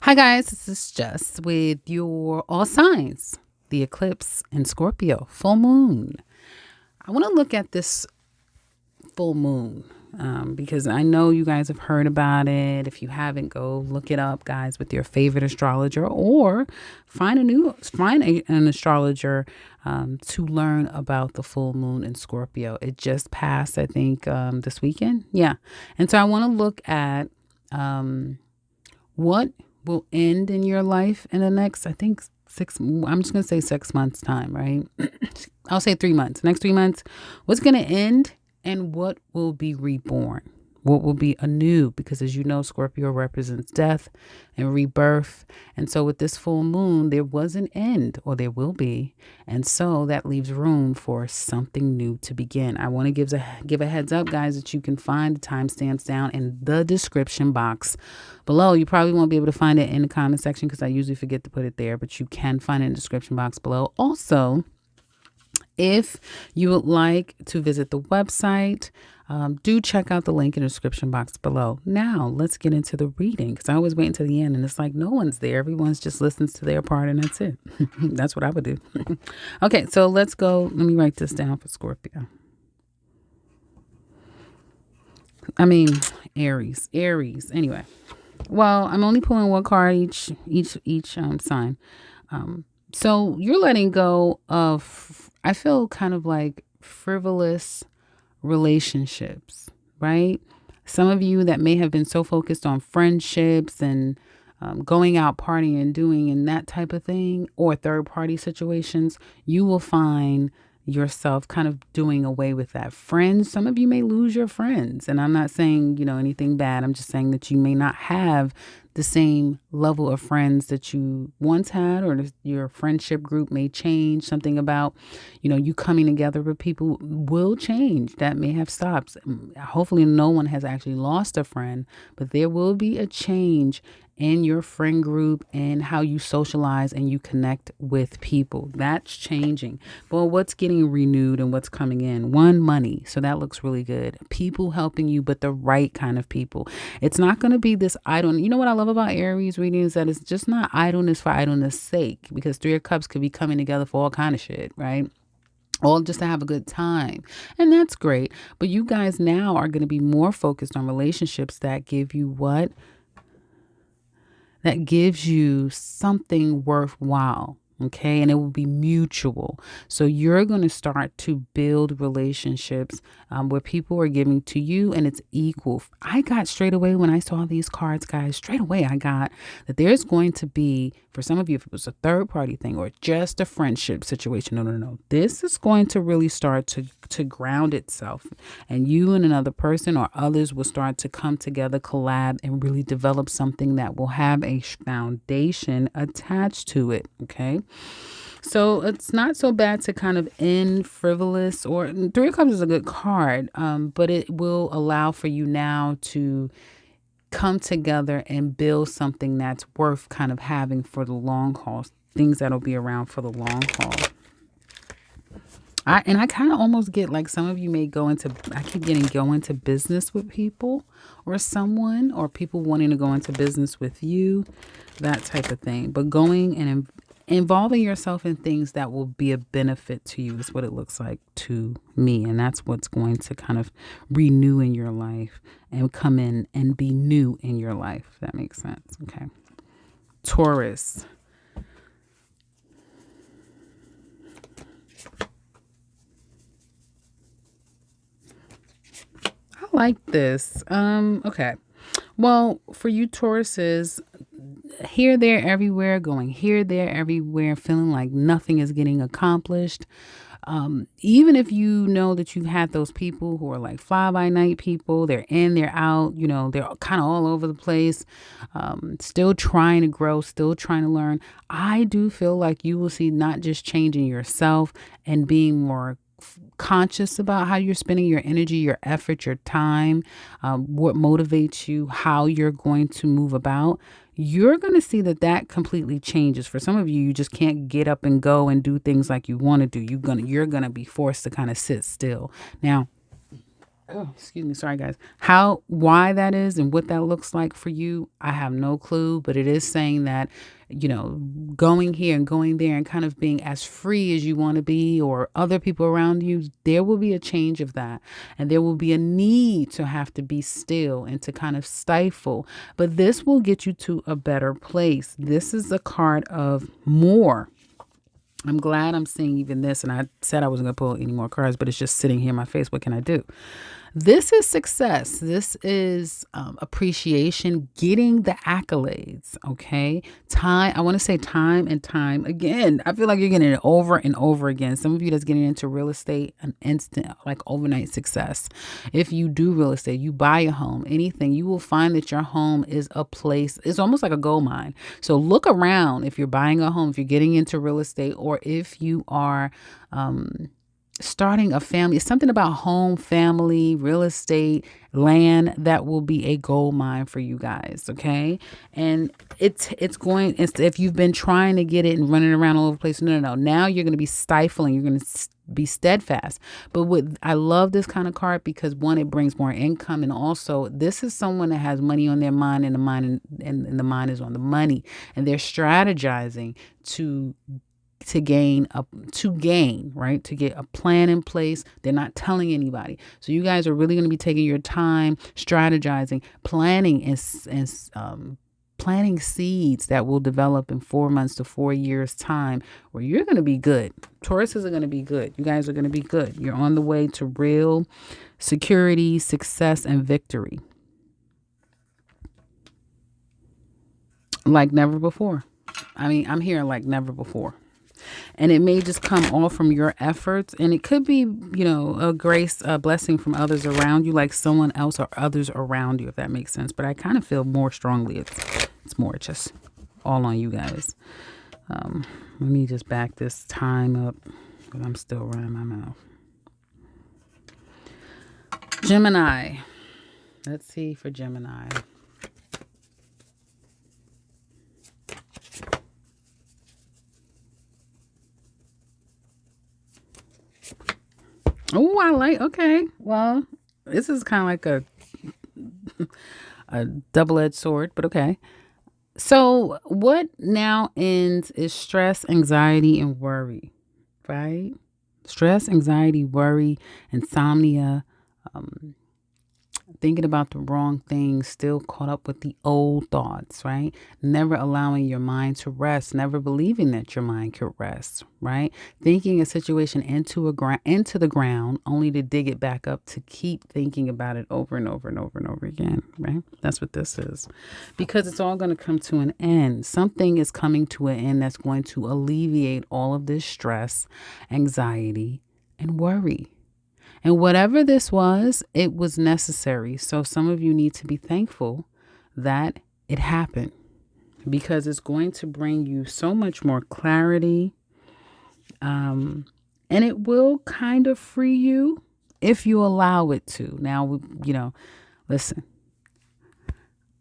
Hi guys, this is Jess with your all signs, the eclipse in Scorpio, full moon. I want to look at this full moon because I know you guys have heard about it. If you haven't, go look it up, guys, with your favorite astrologer, or find an astrologer to learn about the full moon in Scorpio. It just passed, I think, this weekend. Yeah, and so I want to look at what will end in your life in the next, I think, I'm just going to say 6 months time, right? I'll say 3 months. Next 3 months, what's going to end and what will be reborn? What will be anew? Because as you know, Scorpio represents death and rebirth. And so with this full moon, there was an end, or there will be. And so that leaves room for something new to begin. I want to give a heads up, guys, that you can find the timestamps down in the description box below. You probably won't be able to find it in the comment section because I usually forget to put it there, but you can find it in the description box below. Also, if you would like to visit the website, do check out the link in the description box below. Now, let's get into the reading, because I always wait until the end and it's like no one's there. Everyone's just listens to their part and that's it. That's what I would do. Okay, so let's go. Let me write this down for Scorpio. I mean, Aries. Anyway, well, I'm only pulling one card each sign. So you're letting go of, I feel, kind of like frivolous relationships, right? Some of you that may have been so focused on friendships and going out partying and doing and that type of thing, or third party situations, you will find yourself kind of doing away with that. Friends, some of you may lose your friends, and I'm not saying anything bad. I'm just saying that you may not have the same level of friends that you once had, or your friendship group may change. Something about you coming together with people will change. That may have stopped. Hopefully no one has actually lost a friend, but there will be a change in your friend group and how you socialize and you connect with people. That's changing. Well, what's getting renewed and what's coming in? One, money. So that looks really good. People helping you, but the right kind of people. It's not going to be this idle. You know what I love about Aries reading is that it's just not idleness for idleness sake, because Three of Cups could be coming together for all kind of shit, right? All just to have a good time. And that's great. But you guys now are going to be more focused on relationships that give you what? That gives you something worthwhile. Okay. And it will be mutual. So you're going to start to build relationships where people are giving to you and it's equal. I got straight away when I saw these cards, guys, straight away I got that there's going to be, for some of you, if it was a third party thing or just a friendship situation. No. This is going to really start to ground itself, and you and another person or others will start to come together, collab, and really develop something that will have a foundation attached to it. Okay. So it's not so bad to kind of end frivolous, or Three of Cups is a good card, but it will allow for you now to come together and build something that's worth kind of having for the long haul, things that'll be around for the long haul. I kind of almost get like some of you may go into business with people or someone, or people wanting to go into business with you, that type of thing. But going and involving yourself in things that will be a benefit to you is what it looks like to me. And that's what's going to kind of renew in your life and come in and be new in your life. If that makes sense. Okay. Taurus. I like this. Okay. Well, for you Tauruses, here, there, everywhere, going here, there, everywhere, feeling like nothing is getting accomplished. Even if you know that you've had those people who are like fly by night people, they're in, they're out, they're kind of all over the place, still trying to grow, still trying to learn. I do feel like you will see not just changing yourself and being more conscious about how you're spending your energy, your effort, your time, what motivates you, how you're going to move about. You're going to see that completely changes. For some of you, you just can't get up and go and do things like you want to do. You're going to be forced to kind of sit still. Now, Oh, excuse me. Sorry, guys. Why that is and what that looks like for you, I have no clue, but it is saying that, going here and going there and kind of being as free as you want to be or other people around you, there will be a change of that. And there will be a need to have to be still and to kind of stifle. But this will get you to a better place. This is a card of more. I'm glad I'm seeing even this. And I said I wasn't going to pull any more cards, but it's just sitting here in my face. What can I do? This is success. This is appreciation, getting the accolades. Okay. I want to say time and time again. I feel like you're getting it over and over again. Some of you that's getting into real estate, an instant, like overnight success. If you do real estate, you buy a home, anything, you will find that your home is a place. It's almost like a gold mine. So look around if you're buying a home, if you're getting into real estate, or if you are, starting a family. It's something about home, family, real estate, land that will be a gold mine for you guys. Okay. And if you've been trying to get it and running around all over the place, no. Now you're going to be stifling. You're going to be steadfast. But I love this kind of card because one, it brings more income. And also this is someone that has money on their mind and the mind and the mind is on the money, and they're strategizing to gain, right? To get a plan in place. They're not telling anybody. So you guys are really going to be taking your time, strategizing, planning, and planting seeds that will develop in 4 months to 4 years time, where you're going to be good. Tauruses are going to be good. You guys are going to be good. You're on the way to real security, success, and victory. Like never before. I mean, I'm hearing like never before. And it may just come all from your efforts. And it could be, a grace, a blessing from others around you, like someone else or others around you, if that makes sense. But I kind of feel more strongly it's more just all on you guys. Let me just back this time up, but I'm still running my mouth. Gemini. Let's see for Gemini. Oh, okay. Well, this is kind of like a double-edged sword, but okay. So what now ends is stress, anxiety, and worry, right? Stress, anxiety, worry, insomnia, thinking about the wrong things, still caught up with the old thoughts, right? Never allowing your mind to rest, never believing that your mind could rest, right? Thinking a situation into the ground, only to dig it back up to keep thinking about it over and over and over and over again, right? That's what this is. Because it's all going to come to an end. Something is coming to an end that's going to alleviate all of this stress, anxiety, and worry. And whatever this was, it was necessary. So some of you need to be thankful that it happened, because it's going to bring you so much more clarity. And it will kind of free you if you allow it to. Now, listen,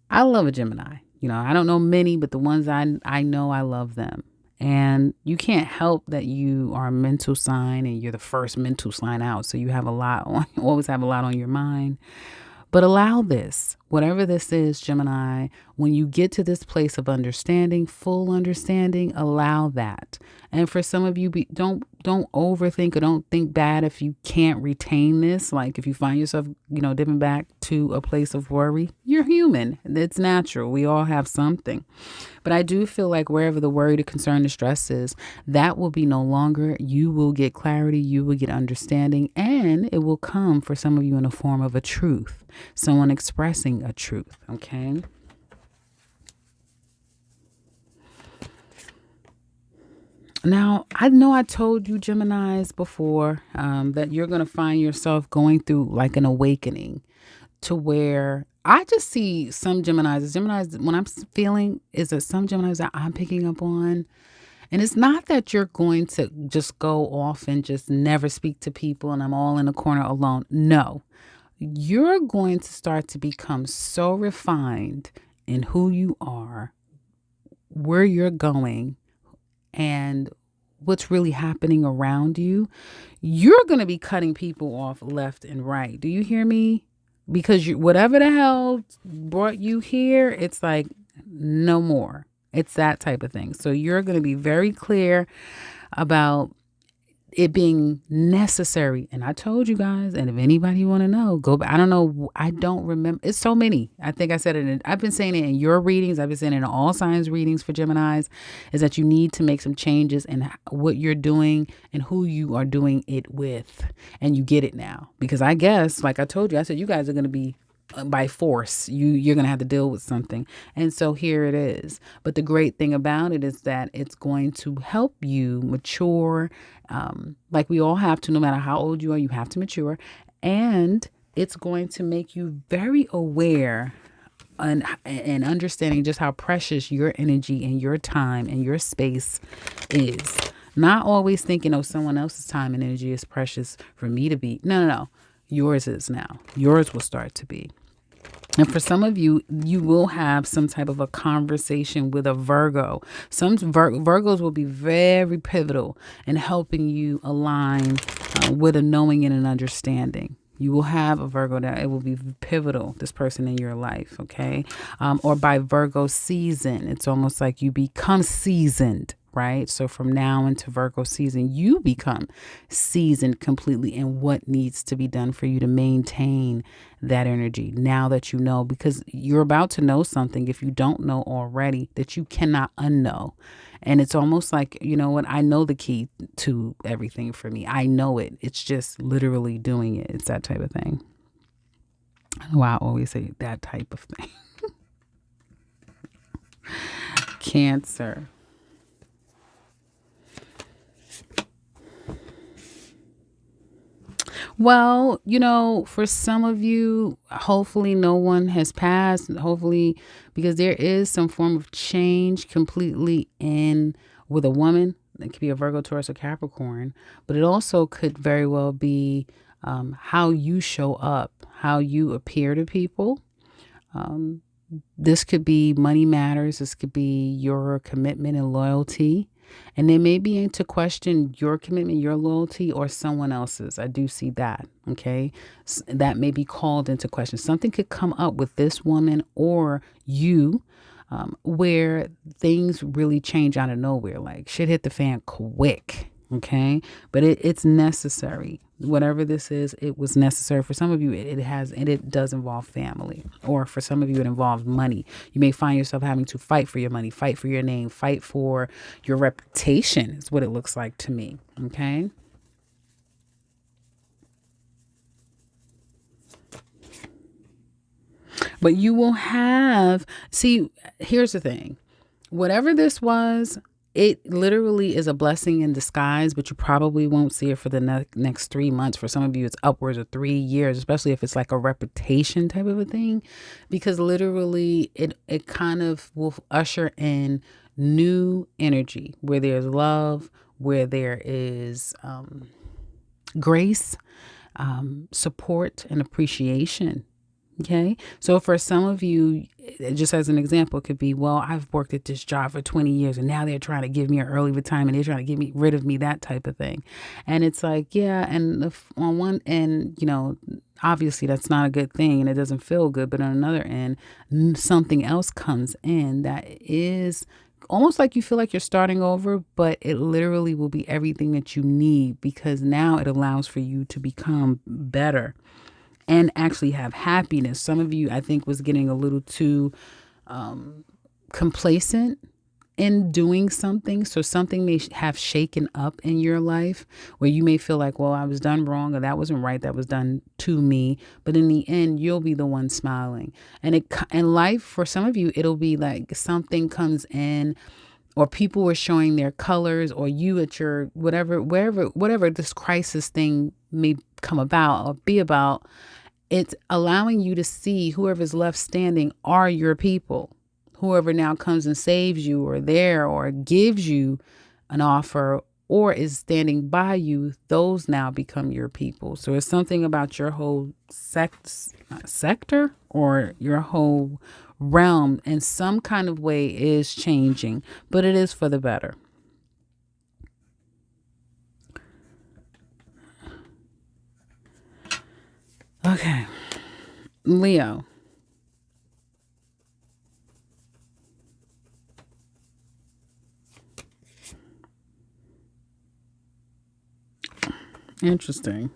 I love a Gemini. I don't know many, but the ones I know, I love them. And you can't help that you are a mental sign and you're the first mental sign out. So you have always have a lot on your mind. But allow this, whatever this is, Gemini, when you get to this place of understanding, full understanding, allow that. And for some of you, don't overthink or don't think bad if you can't retain this. Like if you find yourself, dipping back to a place of worry, you're human. It's natural. We all have something. But I do feel like wherever the worry, the concern, the stress is, that will be no longer. You will get clarity. You will get understanding. And it will come for some of you in the form of a truth. Someone expressing a truth. Okay. Now, I know I told you, Geminis, before that you're going to find yourself going through like an awakening to where I just see some Geminis, when I'm feeling is that some Geminis that I'm picking up on. And it's not that you're going to just go off and just never speak to people and I'm all in a corner alone. No, you're going to start to become so refined in who you are, where you're going, and what's really happening around you, you're going to be cutting people off left and right. Do you hear me? Because whatever the hell brought you here, it's like no more. It's that type of thing. So you're going to be very clear about it being necessary. And I told you guys, and if anybody want to know, go back. I don't know. I don't remember. It's so many. I think I said it. I've been saying it in your readings. I've been saying it in all signs readings for Geminis, is that you need to make some changes in what you're doing and who you are doing it with. And you get it now. Because I guess, like I told you, I said, you guys are going to be by force. You're going to have to deal with something. And so here it is. But the great thing about it is that it's going to help you mature. Like we all have to, no matter how old you are, you have to mature. And it's going to make you very aware and understanding just how precious your energy and your time and your space is. Not always thinking, oh, someone else's time and energy is precious for me to be. No. Yours is now. Yours will start to be. And for some of you, you will have some type of a conversation with a Virgo. Some Virgos will be very pivotal in helping you align with a knowing and an understanding. You will have a Virgo that it will be pivotal, this person in your life, okay? Or by Virgo season, it's almost like you become seasoned, right? So from now into Virgo season, you become seasoned completely in what needs to be done for you to maintain that energy. Now that you know, because you're about to know something, if you don't know already, that you cannot unknow. And it's almost like, you know what? I know the key to everything for me. I know it. It's just literally doing it. It's that type of thing. I know why I always say that type of thing. Cancer. Well, you know, for some of you, hopefully no one has passed. Hopefully, because there is some form of change completely in with a woman. It could be a Virgo, Taurus, or Capricorn. But it also could very well be how you show up, how you appear to people. This could be money matters. This could be your commitment and loyalty. And they may be to question your commitment, your loyalty, or someone else's. I do see that. Okay. That may be called into question. Something could come up with this woman or you where things really change out of nowhere. Like shit hit the fan quick. Okay. But it's necessary. Whatever this is, it was necessary. For some of you, it does involve family. Or for some of you, it involves money. You may find yourself having to fight for your money, fight for your name, fight for your reputation is what it looks like to me. Okay. But you will here's the thing. Whatever this was, it literally is a blessing in disguise, but you probably won't see it for the next 3 months. For some of you, it's upwards of 3 years, especially if it's like a reputation type of a thing, because literally it kind of will usher in new energy where there's love, where there is grace, support, and appreciation. Okay. So for some of you, just as an example, it could be, well, I've worked at this job for 20 years and now they're trying to give me an early retirement. They're trying to get rid of me, that type of thing. And it's like, yeah. And on one end, you know, obviously that's not a good thing and it doesn't feel good. But on another end, something else comes in that is almost like you feel like you're starting over, but it literally will be everything that you need, because now it allows for you to become better and actually have happiness. Some of you, I think, was getting a little too complacent in doing something. So something may have shaken up in your life where you may feel like, well, I was done wrong, or that wasn't right, that was done to me. But in the end, you'll be the one smiling. And in life, for some of you, it'll be like something comes in, or people were showing their colors, or you at your whatever this crisis thing may come about or be about. It's allowing you to see whoever's left standing are your people. Whoever now comes and saves you or there or gives you an offer or is standing by you, those now become your people. So it's something about your whole sector or your whole realm in some kind of way is changing, but it is for the better. Okay. Leo. Interesting.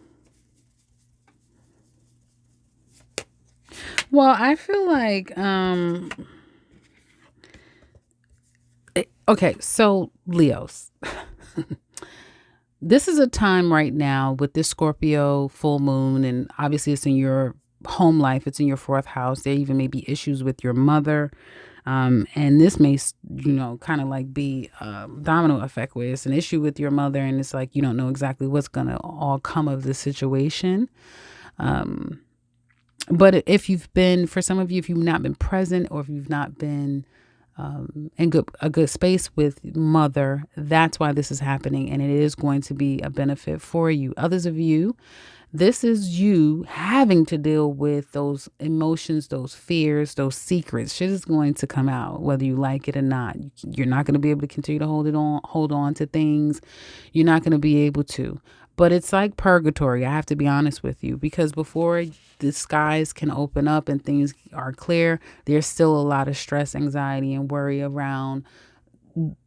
Well, I feel like okay, so Leos. This is a time right now with this Scorpio full moon, and obviously it's in your home life, it's in your fourth house. There even may be issues with your mother. And this may, kind of like be a domino effect where it's an issue with your mother, and it's like you don't know exactly what's going to all come of the situation. But if you've been, for some of you, if you've not been present or if you've not been in a good space with mother, that's why this is happening. And it is going to be a benefit for you. Others of you, this is you having to deal with those emotions, those fears, those secrets. Shit is going to come out, whether you like it or not. You're not going to be able to continue to hold on to things. You're not going to be able to. But it's like purgatory. I have to be honest with you, because before the skies can open up and things are clear, there's still a lot of stress, anxiety, and worry around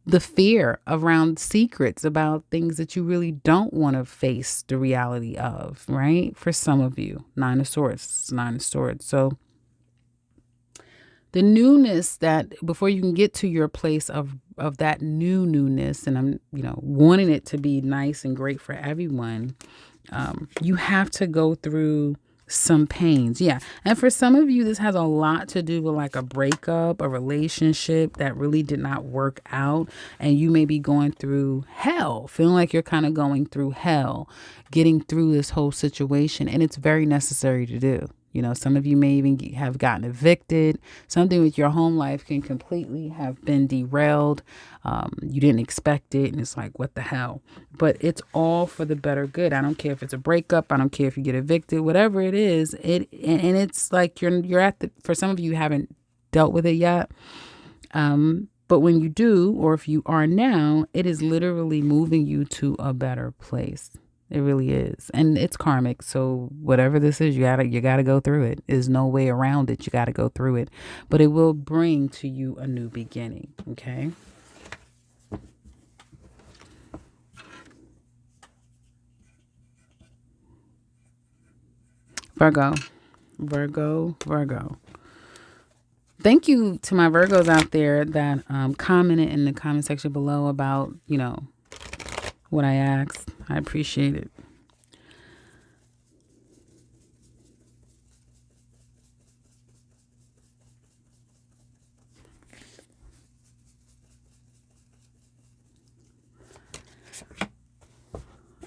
the fear around secrets about things that you really don't want to face the reality of, right? For some of you, Nine of Swords. So the newness that before you can get to your place of that newness, and I'm, wanting it to be nice and great for everyone, you have to go through some pains. Yeah. And for some of you, this has a lot to do with like a breakup, a relationship that really did not work out. And you may be going through hell, feeling like you're kind of going through hell, getting through this whole situation. And it's very necessary to do. Some of you may even have gotten evicted. Something with your home life can completely have been derailed. You didn't expect it. And it's like, what the hell? But it's all for the better good. I don't care if it's a breakup. I don't care if you get evicted, whatever it is. And it's like you're at for some of you haven't dealt with it yet. But when you do, or if you are now, it is literally moving you to a better place. It really is. And it's karmic. So whatever this is, you gotta go through it. There's no way around it. You gotta go through it. But it will bring to you a new beginning. Okay. Virgo. Thank you to my Virgos out there that commented in the comment section below about, what I asked. I appreciate it.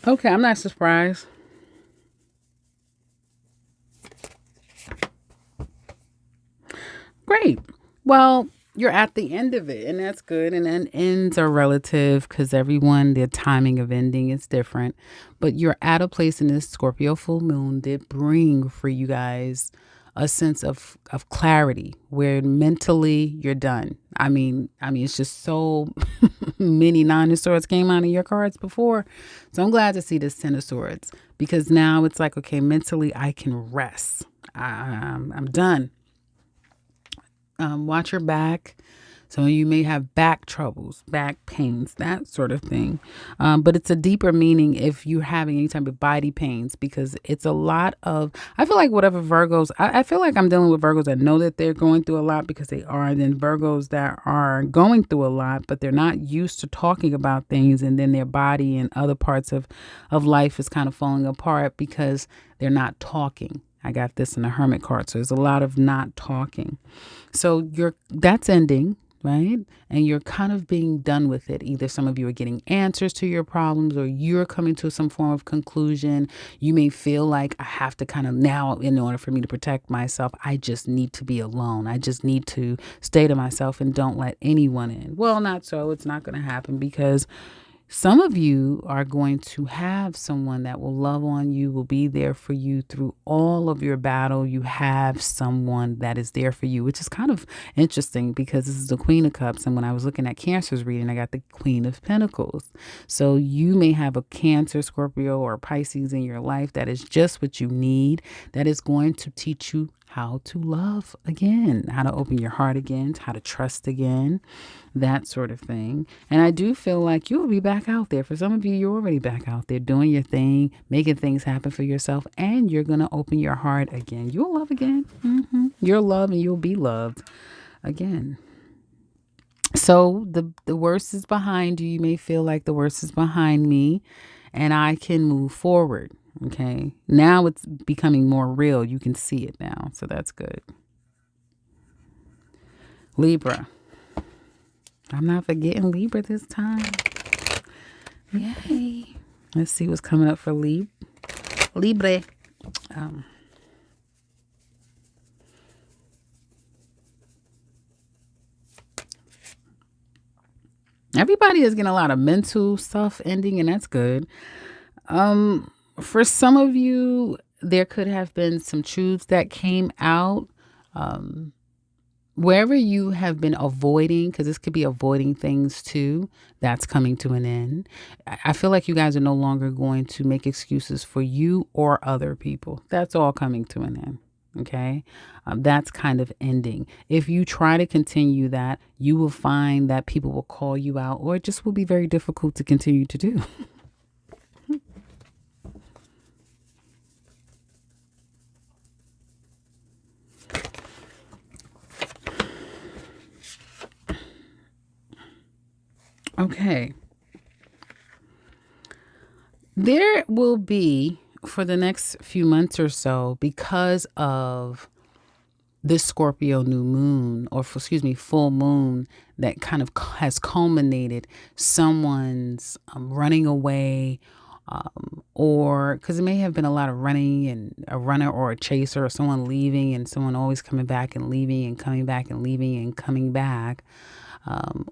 Okay, I'm not surprised. Great. Well, you're at the end of it, and that's good. And then ends are relative because their timing of ending is different. But you're at a place in this Scorpio full moon that bring for you guys a sense of clarity where mentally you're done. I mean, it's just so many Nine of Swords came out of your cards before. So I'm glad to see this Ten of Swords, because now it's like, okay, mentally I can rest. I'm done. Watch your back. So you may have back troubles, back pains, that sort of thing. But it's a deeper meaning if you're having any type of body pains, because it's a lot of, I feel like whatever Virgos, I feel like I'm dealing with Virgos that know that they're going through a lot because they are, and then Virgos that are going through a lot, but they're not used to talking about things. And then their body and other parts of life is kind of falling apart because they're not talking. I got this in the Hermit card. So there's a lot of not talking. So that's ending, right? And you're kind of being done with it. Either some of you are getting answers to your problems, or you're coming to some form of conclusion. You may feel like, I have to kind of now, in order for me to protect myself, I just need to be alone. I just need to stay to myself and don't let anyone in. Well, not so. It's not going to happen, because Some of you are going to have someone that will love on you, will be there for you through all of your battle. You have someone that is there for you, which is kind of interesting because this is the Queen of Cups. And when I was looking at Cancer's reading, I got the Queen of Pentacles. So you may have a Cancer, Scorpio, or Pisces in your life that is just what you need, that is going to teach you how to love again, how to open your heart again, how to trust again, that sort of thing. And I do feel like you'll be back out there. For some of you, you're already back out there doing your thing, making things happen for yourself, and you're going to open your heart again. You'll love again. You'll love and you'll be loved again. So the worst is behind you. You may feel like the worst is behind me and I can move forward. Okay. Now it's becoming more real. You can see it now. So that's good. Libra. I'm not forgetting Libra this time. Yay. Let's see what's coming up for Libra. Everybody is getting a lot of mental stuff ending, and that's good. For some of you, there could have been some truths that came out. Wherever you have been avoiding, because this could be avoiding things too, that's coming to an end. I feel like you guys are no longer going to make excuses for you or other people. That's all coming to an end. Okay. That's kind of ending. If you try to continue that, you will find that people will call you out, or it just will be very difficult to continue to do. Okay. There will be, for the next few months or so, because of this Scorpio new moon, or full moon that kind of has culminated, someone's running away, or because it may have been a lot of running and a runner or a chaser, or someone leaving and someone always coming back and leaving and coming back and leaving and coming back.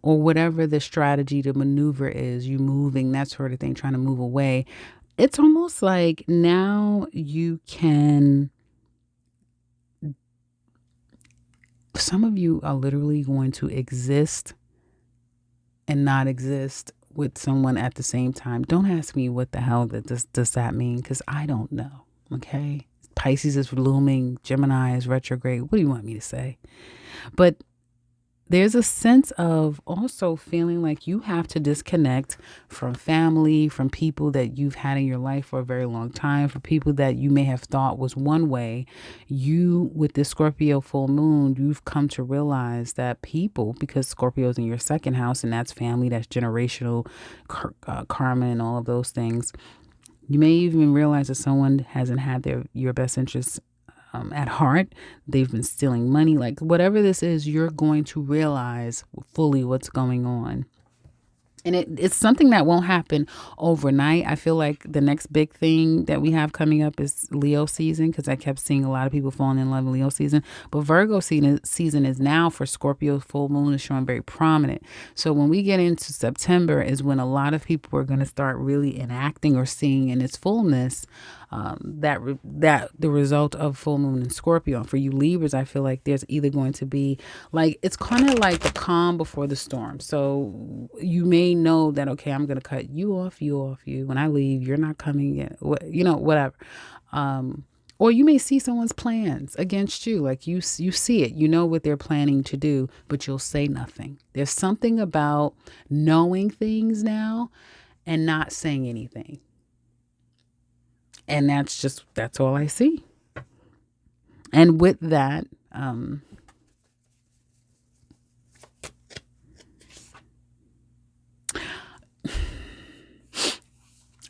Or whatever the strategy to maneuver is, you moving, that sort of thing, trying to move away. It's almost like now you can, some of you are literally going to exist and not exist with someone at the same time. Don't ask me what the hell does that mean, because I don't know. Okay. Pisces is looming. Gemini is retrograde. What do you want me to say? But there's a sense of also feeling like you have to disconnect from family, from people that you've had in your life for a very long time, for people that you may have thought was one way. You, with this Scorpio full moon, you've come to realize that people, because Scorpio's in your second house, and that's family, that's generational karma and all of those things. You may even realize that someone hasn't had your best interests at heart. They've been stealing money. Like whatever this is, you're going to realize fully what's going on. And it's something that won't happen overnight. I feel like the next big thing that we have coming up is Leo season, because I kept seeing a lot of people falling in love with Leo season. But Virgo season is now for Scorpio. Full moon is showing very prominent. So when we get into September is when a lot of people are going to start really enacting or seeing in its fullness that the result of full moon in Scorpio. For you Libras, I feel like there's either going to be like, it's kind of like the calm before the storm. So you may know that, okay, I'm going to cut you off. When I leave, you're not coming in, whatever. Or you may see someone's plans against you. Like you see it, you know what they're planning to do, but you'll say nothing. There's something about knowing things now and not saying anything. And that's all I see. And with that,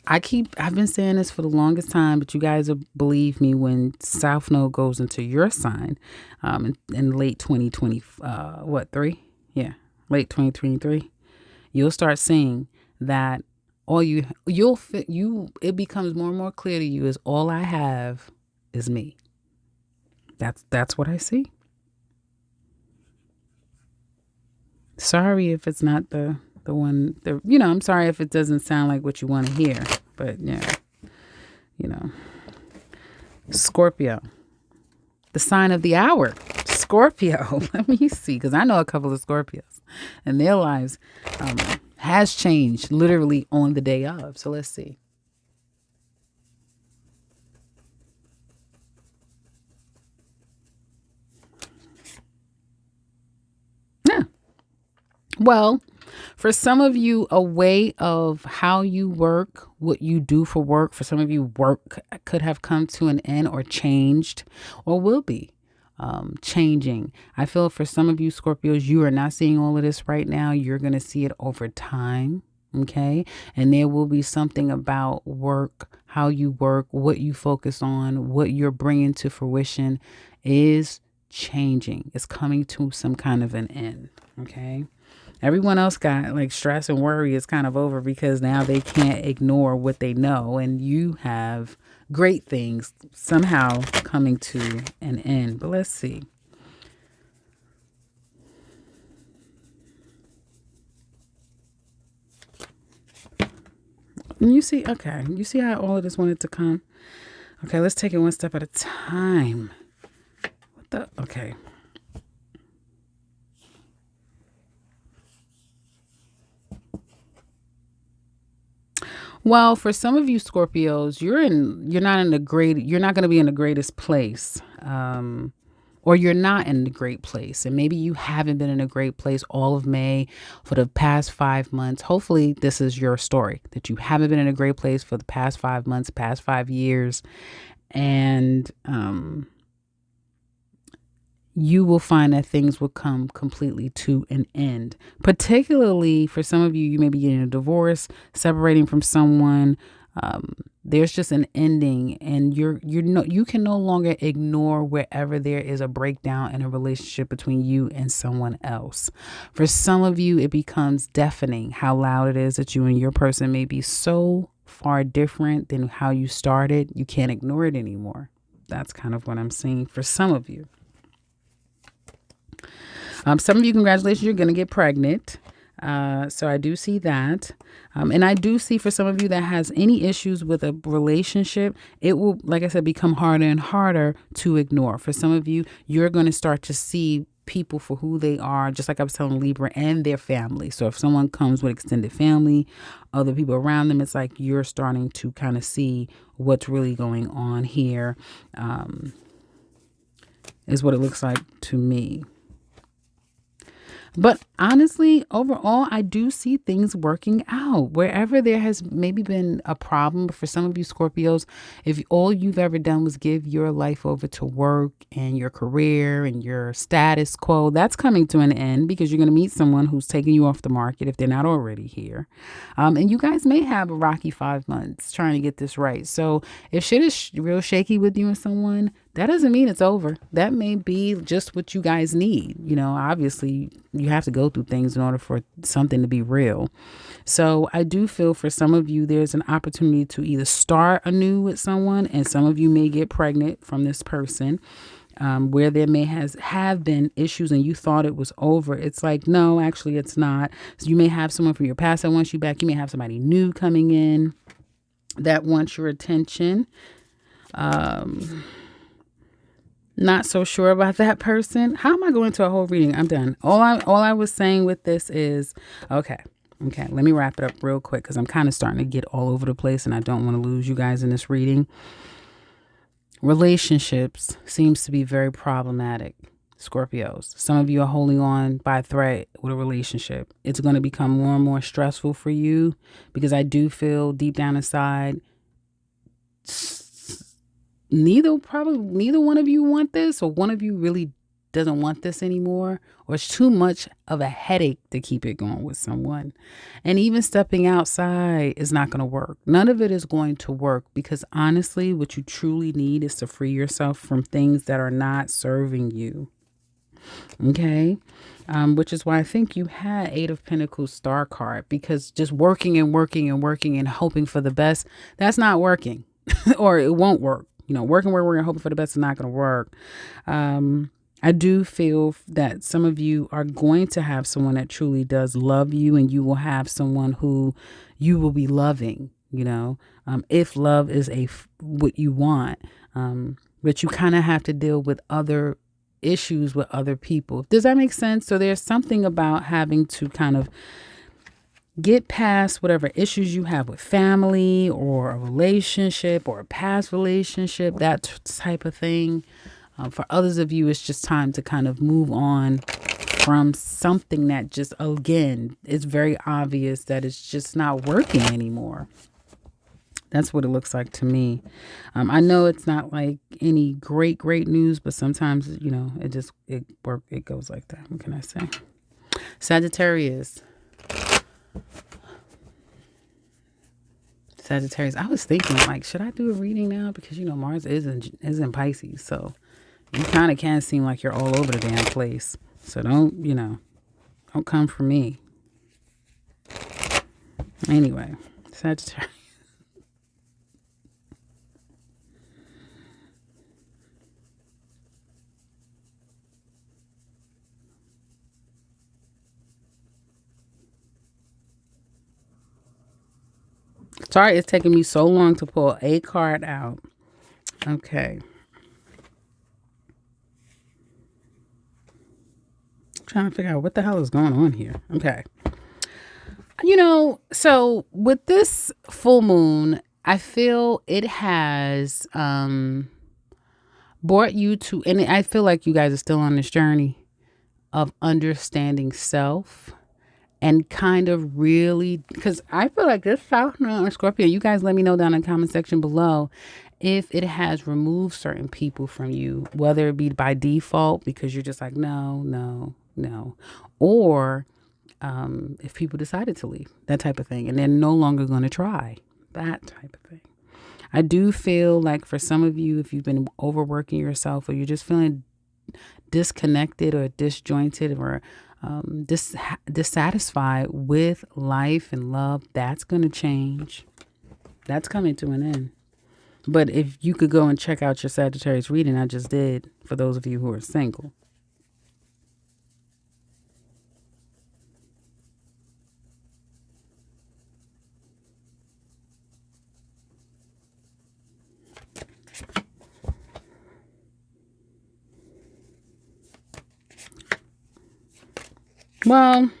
I've been saying this for the longest time, but you guys will believe me when South Node goes into your sign, in late 2020, late 2023, you'll start seeing that it becomes more and more clear to you is all I have is me. That's what I see. Sorry if it's not the I'm sorry if it doesn't sound like what you want to hear, but yeah, you know, Scorpio, the sign of the hour, Scorpio. Let me see, because I know a couple of Scorpios and their lives has changed literally on the day of. So let's see. Yeah. Well, for some of you, a way of how you work, what you do for work, for some of you, work could have come to an end or changed or will be changing. I feel for some of you Scorpios, you are not seeing all of this right now. You're going to see it over time. Okay. And there will be something about work, how you work, what you focus on, what you're bringing to fruition is changing. It's coming to some kind of an end. Okay. Everyone else got like stress and worry is kind of over because now they can't ignore what they know. And you have great things somehow coming to an end. But let's see. And you see, okay, you see how all of this wanted to come? Okay, let's take it one step at a time. What the? Okay. Well, for some of you Scorpios, you're not going to be in the greatest place. Or you're not in a great place. And maybe you haven't been in a great place all of May for the past 5 months. Hopefully this is your story, that you haven't been in a great place for the past 5 months, past 5 years. And, you will find that things will come completely to an end. Particularly for some of you, you may be getting a divorce, separating from someone. There's just an ending, and you can no longer ignore wherever there is a breakdown in a relationship between you and someone else. For some of you, it becomes deafening how loud it is that you and your person may be so far different than how you started. You can't ignore it anymore. That's kind of what I'm seeing for some of you. Some of you, congratulations, you're going to get pregnant. So I do see that. And I do see for some of you that has any issues with a relationship, it will, like I said, become harder and harder to ignore. For some of you, you're going to start to see people for who they are, just like I was telling Libra, and their family. So if someone comes with extended family, other people around them, it's like you're starting to kind of see what's really going on here, is what it looks like to me. But honestly, overall, I do see things working out wherever there has maybe been a problem. For some of you Scorpios, if all you've ever done was give your life over to work and your career and your status quo, that's coming to an end because you're going to meet someone who's taking you off the market if they're not already here. And you guys may have a rocky 5 months trying to get this right. So if shit is real shaky with you and someone, that doesn't mean it's over. That may be just what you guys need. You know, obviously you have to go through things in order for something to be real. So I do feel for some of you, there's an opportunity to either start anew with someone, and some of you may get pregnant from this person, where there may have been issues and you thought it was over. It's like, no, actually it's not. So you may have someone from your past that wants you back. You may have somebody new coming in that wants your attention. Not so sure about that person. How am I going to a whole reading? I'm done. All I was saying with this is, okay, let me wrap it up real quick because I'm kind of starting to get all over the place and I don't want to lose you guys in this reading. Relationships seems to be very problematic, Scorpios. Some of you are holding on by a thread with a relationship. It's going to become more and more stressful for you because I do feel deep down inside, neither one of you want this, or one of you really doesn't want this anymore, or it's too much of a headache to keep it going with someone. And even stepping outside is not going to work. None of it is going to work because honestly, what you truly need is to free yourself from things that are not serving you. Okay. Which is why I think you had 8 of Pentacles star card, because just working and working and working and hoping for the best, that's not working or it won't work. You know, working, hoping for the best is not going to work. I do feel that some of you are going to have someone that truly does love you, and you will have someone who you will be loving, if love is what you want. But you kind of have to deal with other issues with other people. Does that make sense? So there's something about having to kind of get past whatever issues you have with family or a relationship or a past relationship, that type of thing. For others of you, it's just time to kind of move on from something that just, again, it's very obvious that it's just not working anymore. That's what it looks like to me. I know it's not like any great news, but sometimes, it goes like that. What can I say? Sagittarius. I was thinking, like, should I do a reading now? Because, Mars is in Pisces. So you kind of can seem like you're all over the damn place. So don't come for me. Anyway, Sagittarius. Sorry, it's taking me so long to pull a card out. Okay. I'm trying to figure out what the hell is going on here. Okay. So with this full moon, I feel it has brought you to, and I feel like you guys are still on this journey of understanding self. And kind of really, because I feel like this South Node or Scorpio, you guys let me know down in the comment section below if it has removed certain people from you, whether it be by default because you're just like, no, or if people decided to leave, that type of thing, and they're no longer going to try, that type of thing. I do feel like for some of you, if you've been overworking yourself or you're just feeling disconnected or disjointed or dissatisfied with life and love, that's going to change. That's coming to an end. But if you could go and check out your Sagittarius reading, I just did, for those of you who are single. Well,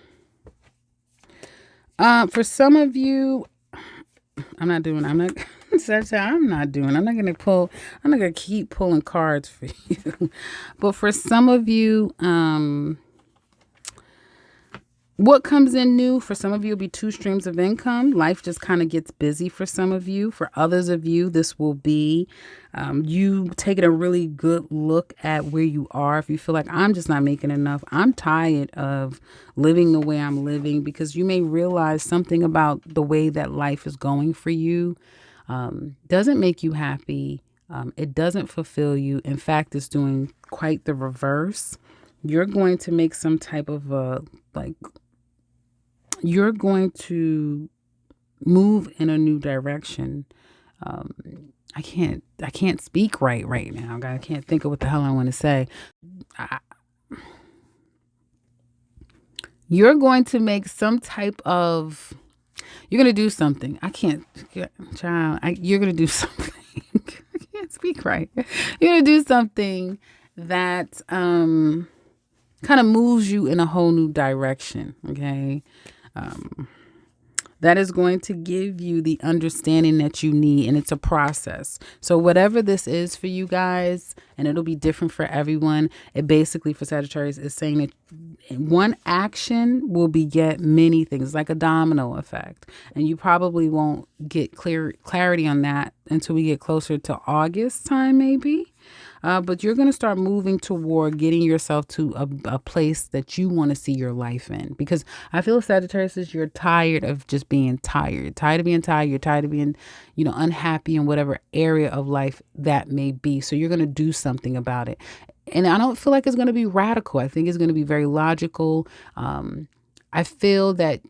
for some of you, I'm not going to keep pulling cards for you. But for some of you, what comes in new, for some of you, will be 2 streams of income. Life just kind of gets busy for some of you. For others of you, this will be you taking a really good look at where you are. If you feel like I'm just not making enough, I'm tired of living the way I'm living, because you may realize something about the way that life is going for you doesn't make you happy. It doesn't fulfill you. In fact, it's doing quite the reverse. You're going to make some type of you're going to move in a new direction. I can't speak right now. I can't think of what the hell I want to say. You're going to make some type of, you're going to do something. You're going to do something. I can't speak right. You're going to do something that kind of moves you in a whole new direction. Okay. That is going to give you the understanding that you need, and it's a process. So whatever this is for you guys, and it'll be different for everyone, it basically for Sagittarius is saying that one action will beget many things, like a domino effect. And you probably won't get clarity on that until we get closer to August time, maybe. But you're going to start moving toward getting yourself to a place that you want to see your life in. Because I feel, Sagittarius, is you're tired of just being tired. Tired of being tired. You're tired of being, unhappy in whatever area of life that may be. So you're going to do something about it. And I don't feel like it's going to be radical. I think it's going to be very logical. I feel that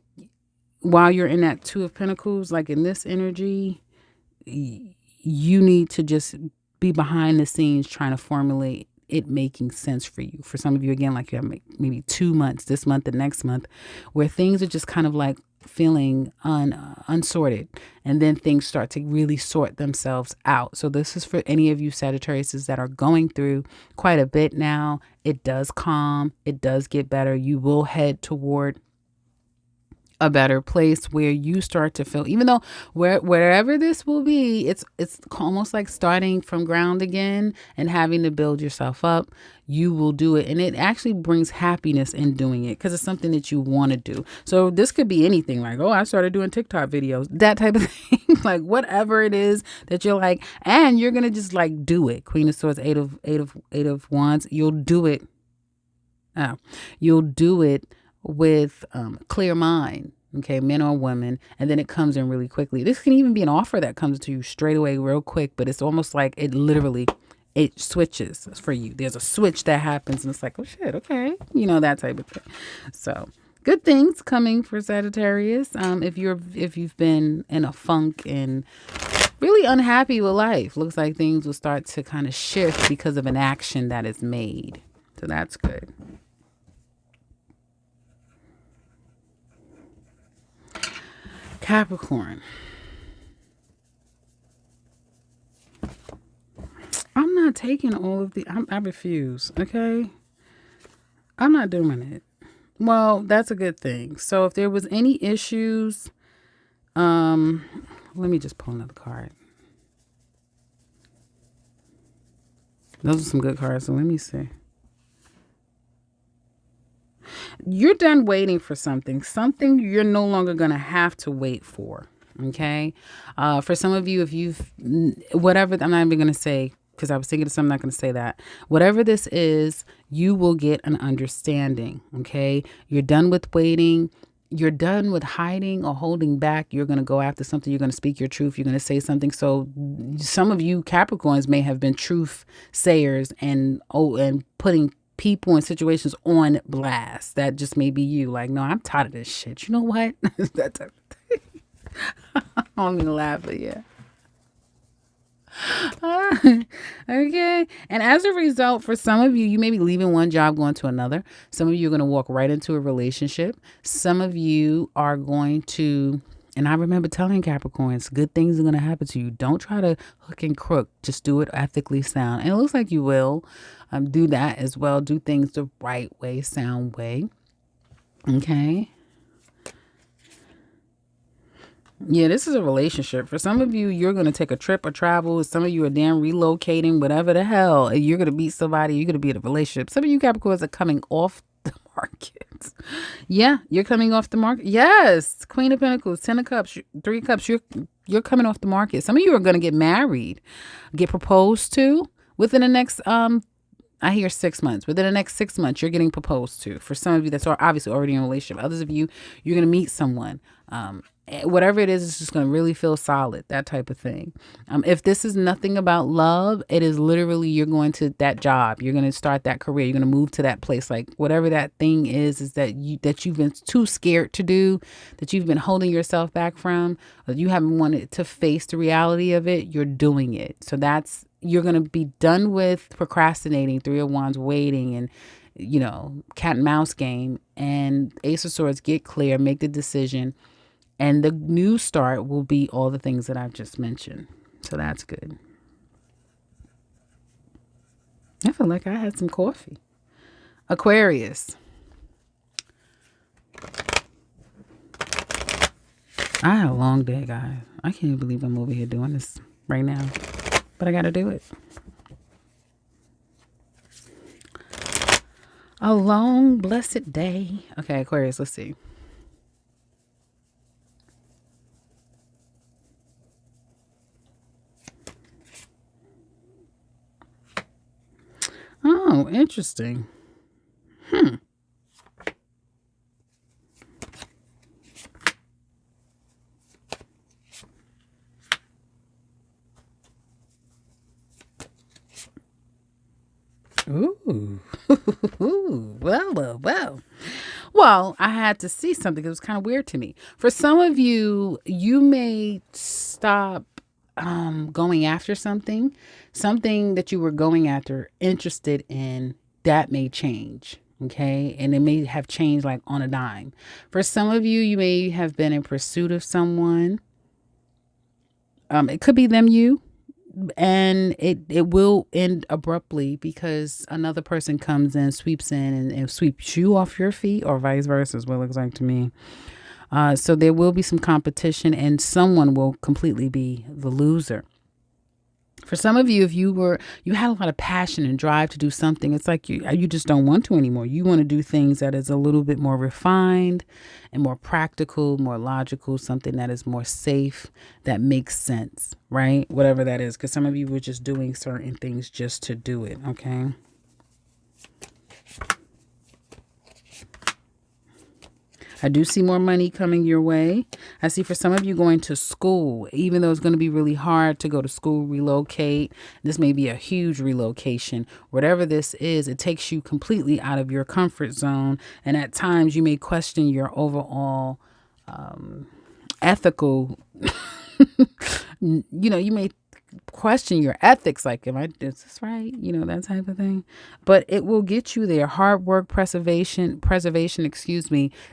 while you're in that 2 of Pentacles, like in this energy, you need to just be behind the scenes trying to formulate it making sense for you. For some of you, again, like you have maybe 2 months, this month and next month, where things are just kind of like feeling unsorted, and then things start to really sort themselves out. So this is for any of you Sagittariuses that are going through quite a bit now. It does calm. It does get better. You will head toward a better place where you start to feel, even though wherever this will be, it's almost like starting from ground again and having to build yourself up. You will do it, and it actually brings happiness in doing it because it's something that you want to do. So this could be anything, like, oh, I started doing TikTok videos, that type of thing. Like whatever it is that you're like, and you're gonna just like do it. Queen of Swords, eight of Wands. You'll do it. You'll do it with clear mind, okay, men or women, and then it comes in really quickly. This can even be an offer that comes to you straight away real quick, but it's almost like it switches for you. There's a switch that happens, and it's like, oh shit, okay, that type of thing. So good things coming for Sagittarius. If you've been in a funk and really unhappy with life, looks like things will start to kind of shift because of an action that is made. So that's good. Capricorn. I'm not taking all of the, I refuse, okay? I'm not doing it. Well, that's a good thing. So if there was any issues, let me just pull another card. Those are some good cards, so let me see. You're done waiting for something you're no longer going to have to wait for. Okay. For some of you, if you've, whatever, I'm not even going to say, because I was thinking of something, I'm not going to say that. Whatever this is, you will get an understanding. Okay. You're done with waiting. You're done with hiding or holding back. You're going to go after something. You're going to speak your truth. You're going to say something. So some of you Capricorns may have been truth sayers and putting people and situations on blast. That just may be you. Like, no, I'm tired of this shit. You know what? That type of thing. I don't mean to laugh, but yeah. Okay. And as a result, for some of you, you may be leaving one job, going to another. Some of you are going to walk right into a relationship. Some of you are going to, and I remember telling Capricorns, good things are going to happen to you. Don't try to hook and crook. Just do it ethically sound. And it looks like you will do that as well. Do things the right way, sound way. Okay. Yeah, this is a relationship. For some of you, you're going to take a trip or travel. Some of you are damn relocating, whatever the hell. You're going to meet somebody. You're going to be in a relationship. Some of you Capricorns are coming off the market. Yeah, you're coming off the market. Yes. Queen of Pentacles, 10 of Cups, 3 of Cups. You're coming off the market. Some of you are going to get married, get proposed to within the next, I hear 6 months. Within the next 6 months, you're getting proposed to. For some of you, that's obviously already in a relationship. Others of you, you're going to meet someone. Whatever it is, it's just going to really feel solid, that type of thing. If this is nothing about love, it is literally you're going to that job. You're going to start that career. You're going to move to that place. Like whatever that thing is that you've been too scared to do, that you've been holding yourself back from, or you haven't wanted to face the reality of it. You're doing it. So you're going to be done with procrastinating, 3 of Wands, waiting, and cat and mouse game, and Ace of Swords, get clear, make the decision. And the new start will be all the things that I've just mentioned. So that's good. I feel like I had some coffee. Aquarius. I had a long day, guys. I can't even believe I'm over here doing this right now. But I got to do it. A long, blessed day. Okay, Aquarius, let's see. Oh, interesting. Ooh. Well, I had to see something. It was kind of weird to me. For some of you, you may stop going after something that you were going after, interested in, that may change. Okay. And it may have changed like on a dime. For some of you, you may have been in pursuit of someone. It could be them, you, and it will end abruptly because another person comes in, sweeps in, and sweeps you off your feet, or vice versa is what it looks like to me. So there will be some competition, and someone will completely be the loser. For some of you, if you had a lot of passion and drive to do something, it's like you just don't want to anymore. You want to do things that is a little bit more refined and more practical, more logical, something that is more safe, that makes sense, right? Whatever that is, because some of you were just doing certain things just to do it, okay? I do see more money coming your way. I see for some of you going to school, even though it's going to be really hard to go to school, relocate. This may be a huge relocation. Whatever this is, it takes you completely out of your comfort zone. And at times you may question your overall ethical, you may question your ethics, like, is this right? That type of thing. But it will get you there. Hard work, preservation,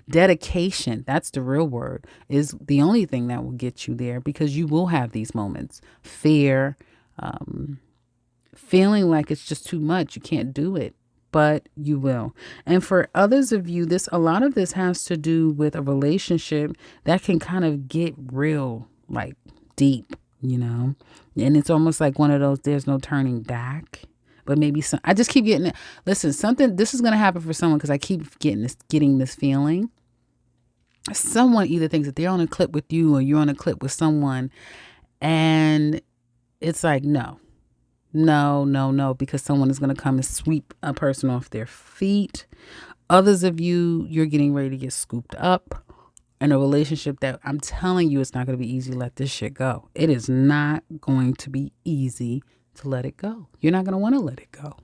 dedication. That's the real word, is the only thing that will get you there, because you will have these moments. Fear, feeling like it's just too much. You can't do it, but you will. And for others of you, a lot of this has to do with a relationship that can kind of get real, like deep, and it's almost like one of those, there's no turning back. But maybe I just keep getting it. Listen, this is going to happen for someone, because I keep getting this feeling. Someone either thinks that they're on a clip with you, or you're on a clip with someone, and it's like, no, because someone is going to come and sweep a person off their feet. Others of you, you're getting ready to get scooped up in a relationship that I'm telling you, it's not going to be easy to let this shit go. It is not going to be easy to let it go. You're not going to want to let it go.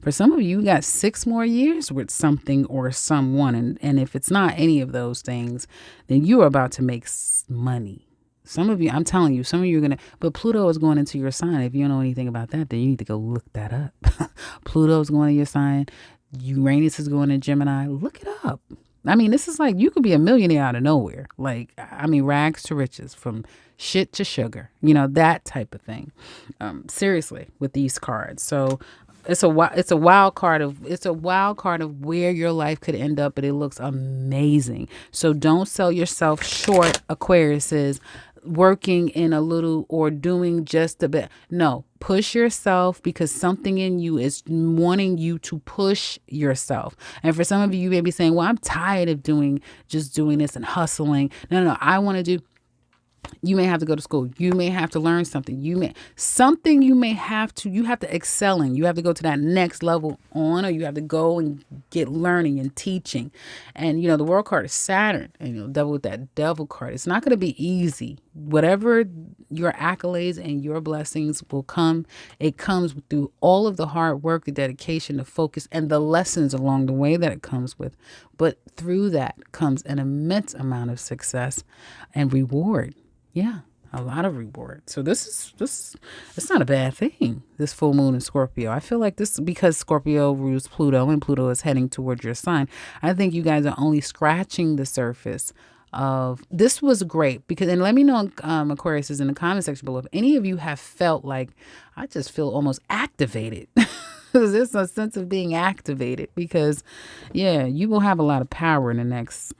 For some of you, you got 6 more years with something or someone. And if it's not any of those things, then you are about to make money. Some of you, I'm telling you, some of you are going to, but Pluto is going into your sign. If you don't know anything about that, then you need to go look that up. Pluto is going to your sign. Uranus is going to Gemini. Look it up. I mean, this is like, you could be a millionaire out of nowhere. Like, I mean, rags to riches, from shit to sugar, that type of thing. Seriously, with these cards. So it's a wild card of where your life could end up, but it looks amazing. So don't sell yourself short, Aquariuses, working in a little or doing just a bit. No, push yourself, because something in you is wanting you to push yourself. And for some of you may be saying, well, I'm tired of doing this and hustling. No, I want to do. You may have to go to school. You may have to learn something. You have to excel in. You have to go to that next level on, or you have to go and get learning and teaching. And, the world card is Saturn, and devil with that devil card. It's not going to be easy. Whatever your accolades and your blessings will come, it comes through all of the hard work, the dedication, the focus, and the lessons along the way that it comes with. But through that comes an immense amount of success and reward. Yeah, a lot of reward. So this it's not a bad thing, this full moon in Scorpio. I feel like this, because Scorpio rules Pluto, and Pluto is heading towards your sign. I think you guys are only scratching the surface of this. Was great, because, and let me know, Aquarius is in the comment section below, if any of you have felt like, I just feel almost activated. There's a sense of being activated, because you will have a lot of power in the next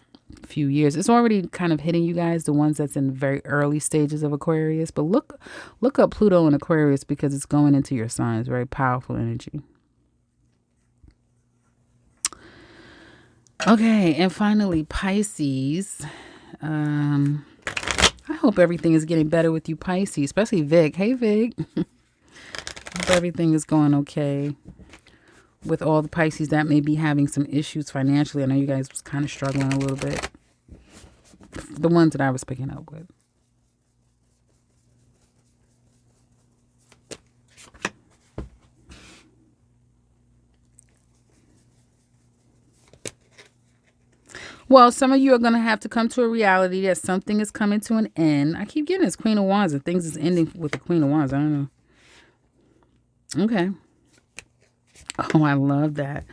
few years. It's already kind of hitting you guys, the ones that's in very early stages of Aquarius. But look up Pluto in Aquarius, because it's going into your sign. It's very powerful energy. Okay, and finally, Pisces. I hope everything is getting better with you, Pisces, especially Vig. Hey, Vig. Hope everything is going okay with all the Pisces that may be having some issues financially. I know you guys was kind of struggling a little bit. The ones that I was picking up with. Well, some of you are going to have to come to a reality that something is coming to an end. I keep getting this Queen of Wands and things is ending with the Queen of Wands. I don't know. Okay. Oh, I love that.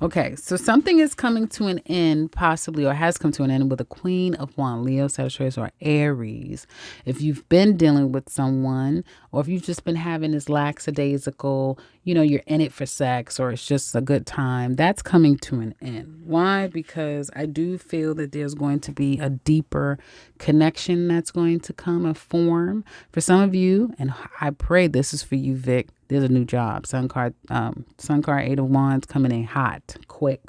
Okay, so something is coming to an end, possibly, or has come to an end with a Queen of Wands, Leo, Sagittarius, or Aries. If you've been dealing with someone, or if you've just been having this lackadaisical, you're in it for sex, or it's just a good time, that's coming to an end. Why? Because I do feel that there's going to be a deeper connection that's going to come, a form. For some of you, and I pray this is for you, Vic, there's a new job. Sun card, Eight of Wands coming in hot, quick.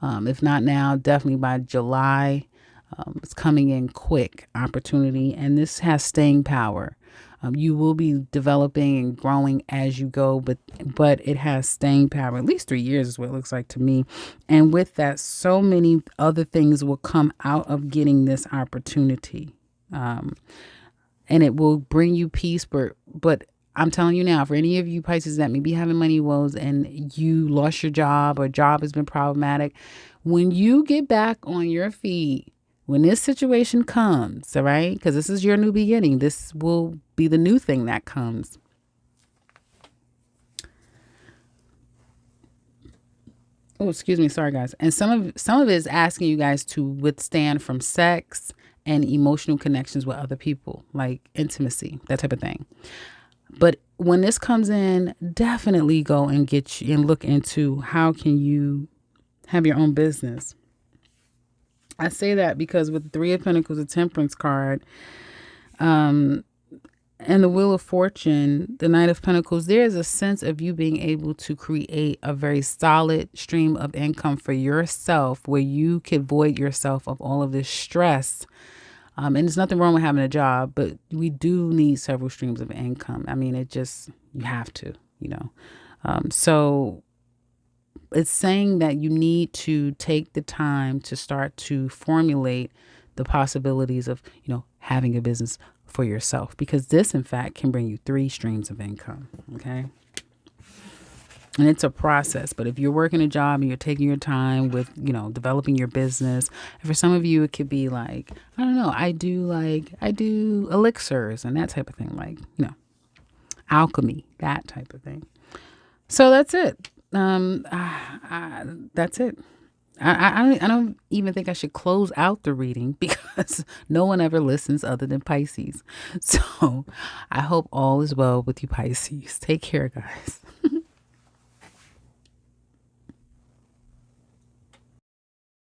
If not now, definitely by July. It's coming in quick opportunity, and this has staying power. You will be developing and growing as you go, but it has staying power. At least 3 years is what it looks like to me. And with that, so many other things will come out of getting this opportunity, and it will bring you peace. But I'm telling you now, for any of you Pisces that may be having money woes and you lost your job or job has been problematic, when you get back on your feet, when this situation comes, all right, because this is your new beginning, this will be the new thing that comes. Oh, excuse me. Sorry, guys. And some of it is asking you guys to withstand from sex and emotional connections with other people, like intimacy, that type of thing. But when this comes in, definitely go and get you and look into how can you have your own business. I say that because with the Three of Pentacles, the Temperance card, and the Wheel of Fortune, the Knight of Pentacles, there is a sense of you being able to create a very solid stream of income for yourself where you can void yourself of all of this stress. And there's nothing wrong with having a job, but we do need several streams of income. I mean, you have to, so it's saying that you need to take the time to start to formulate the possibilities of, having a business for yourself, because this, in fact, can bring you 3 streams of income. Okay. And it's a process, but if you're working a job and you're taking your time with, developing your business, and for some of you, it could be like, I don't know, I do elixirs and that type of thing, like, alchemy, that type of thing. So that's it. That's it. I don't even think I should close out the reading because no one ever listens other than Pisces. So I hope all is well with you, Pisces. Take care, guys.